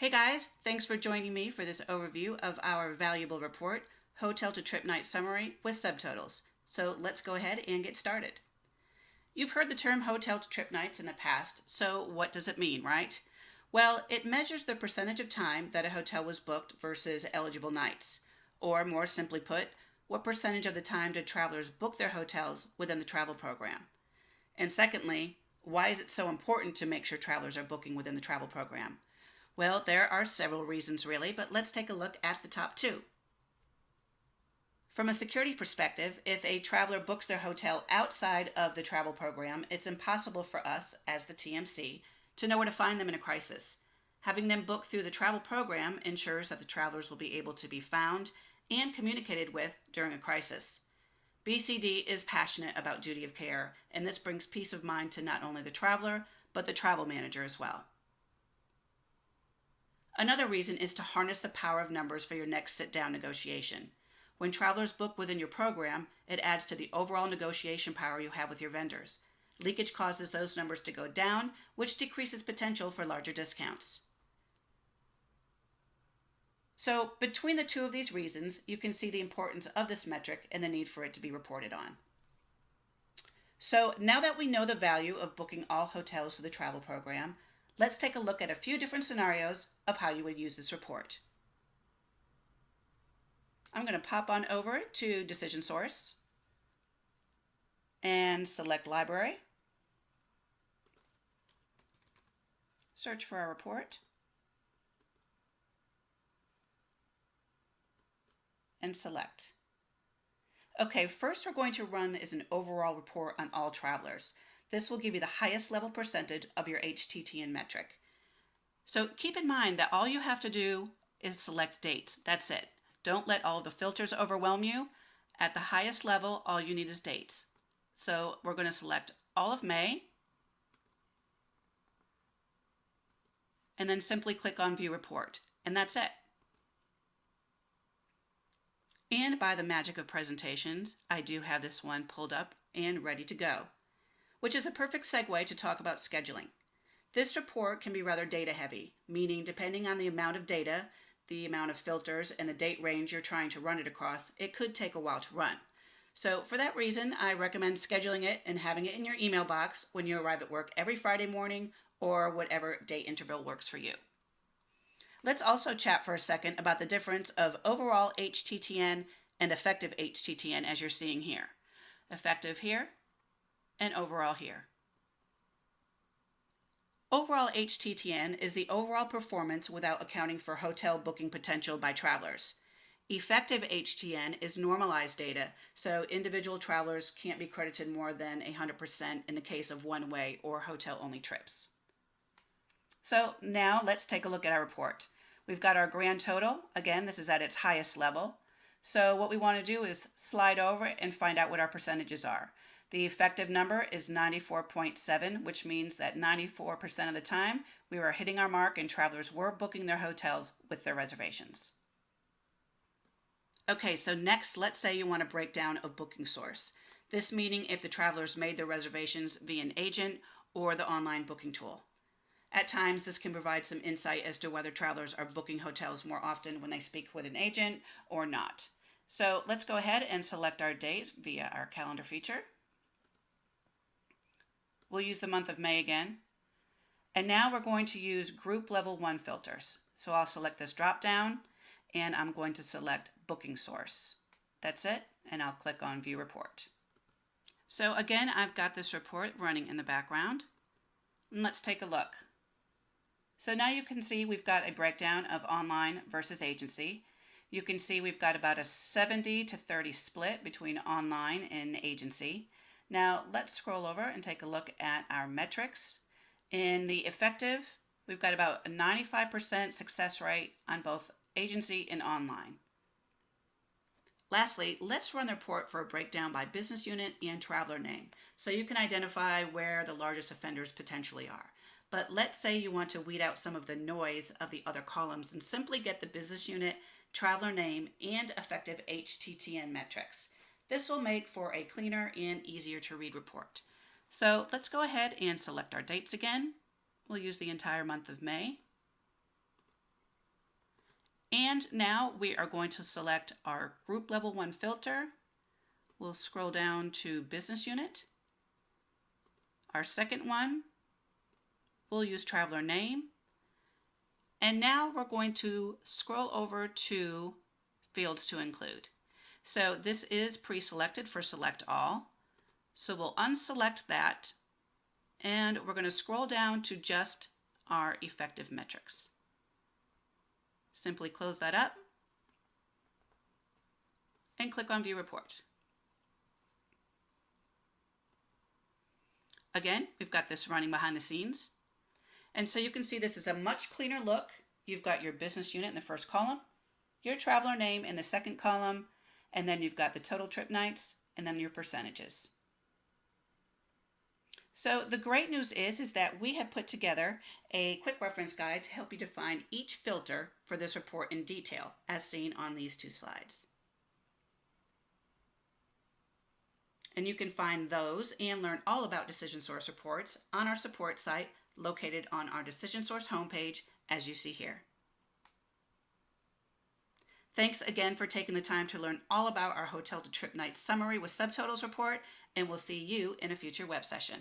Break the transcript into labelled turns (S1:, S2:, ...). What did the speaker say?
S1: Hey guys, thanks for joining me for this overview of our valuable report, Hotel to Trip Night Summary with Subtotals. So let's go ahead and get started. You've heard the term hotel to trip nights in the past, so what does it mean, right? Well, it measures the percentage of time that a hotel was booked versus eligible nights. Or more simply put, what percentage of the time did travelers book their hotels within the travel program? And secondly, why is it so important to make sure travelers are booking within the travel program? Well, there are several reasons really, but let's take a look at the top two. From a security perspective, if a traveler books their hotel outside of the travel program, it's impossible for us, as the TMC, to know where to find them in a crisis. Having them booked through the travel program ensures that the travelers will be able to be found and communicated with during a crisis. BCD is passionate about duty of care, and this brings peace of mind to not only the traveler, but the travel manager as well. Another reason is to harness the power of numbers for your next sit-down negotiation. When travelers book within your program, it adds to the overall negotiation power you have with your vendors. Leakage causes those numbers to go down, which decreases potential for larger discounts. So, between the two of these reasons, you can see the importance of this metric and the need for it to be reported on. So, now that we know the value of booking all hotels through the travel program, let's take a look at a few different scenarios of how you would use this report. I'm going to pop on over to Decision Source and select Library. Search for our report and select. Okay, first we're going to run is an overall report on all travelers. This will give you the highest level percentage of your HTTN metric. So keep in mind that all you have to do is select dates. That's it. Don't let all of the filters overwhelm you. At the highest level, all you need is dates. So we're going to select all of May and then simply click on View Report, and that's it. And by the magic of presentations, I do have this one pulled up and ready to go, which is a perfect segue to talk about scheduling. This report can be rather data heavy, meaning depending on the amount of data, the amount of filters, and the date range you're trying to run it across, it could take a while to run. So for that reason, I recommend scheduling it and having it in your email box when you arrive at work every Friday morning or whatever date interval works for you. Let's also chat for a second about the difference of overall HTTN and effective HTTN as you're seeing here. Effective here and overall here. Overall HTTN is the overall performance without accounting for hotel booking potential by travelers. Effective HTN is normalized data, so individual travelers can't be credited more than 100% in the case of one-way or hotel-only trips. So now let's take a look at our report. We've got our grand total. Again, this is at its highest level. So what we want to do is slide over and find out what our percentages are. The effective number is 94.7, which means that 94% of the time we were hitting our mark and travelers were booking their hotels with their reservations. Okay, so next, let's say you want a breakdown of booking source. This meaning if the travelers made their reservations via an agent or the online booking tool. At times, this can provide some insight as to whether travelers are booking hotels more often when they speak with an agent or not. So let's go ahead and select our date via our calendar feature. We'll use the month of May again. And now we're going to use group level 1 filters. So I'll select this drop down and I'm going to select booking source. That's it, and I'll click on View Report. So again, I've got this report running in the background. And let's take a look. So now you can see we've got a breakdown of online versus agency. You can see we've got about a 70 to 30 split between online and agency. Now let's scroll over and take a look at our metrics. In the effective, we've got about a 95% success rate on both agency and online. Lastly, let's run the report for a breakdown by business unit and traveler name, so you can identify where the largest offenders potentially are. But let's say you want to weed out some of the noise of the other columns and simply get the business unit, traveler name, and effective HTTN metrics. This will make for a cleaner and easier to read report. So let's go ahead and select our dates again. We'll use the entire month of May. And now we are going to select our group level 1 filter. We'll scroll down to business unit. Our second one, we'll use traveler name. And now we're going to scroll over to fields to include. So this is pre-selected for select all. So we'll unselect that and we're going to scroll down to just our effective metrics. Simply close that up and click on View Report. Again, we've got this running behind the scenes. And so you can see this is a much cleaner look. You've got your business unit in the first column, your traveler name in the second column, and then you've got the total trip nights and then your percentages. So the great news is that we have put together a quick reference guide to help you define each filter for this report in detail, as seen on these 2 slides. And you can find those and learn all about Decision Source reports on our support site located on our Decision Source homepage, as you see here. Thanks again for taking the time to learn all about our Hotel to Trip Night Summary with Subtotals report, and we'll see you in a future web session.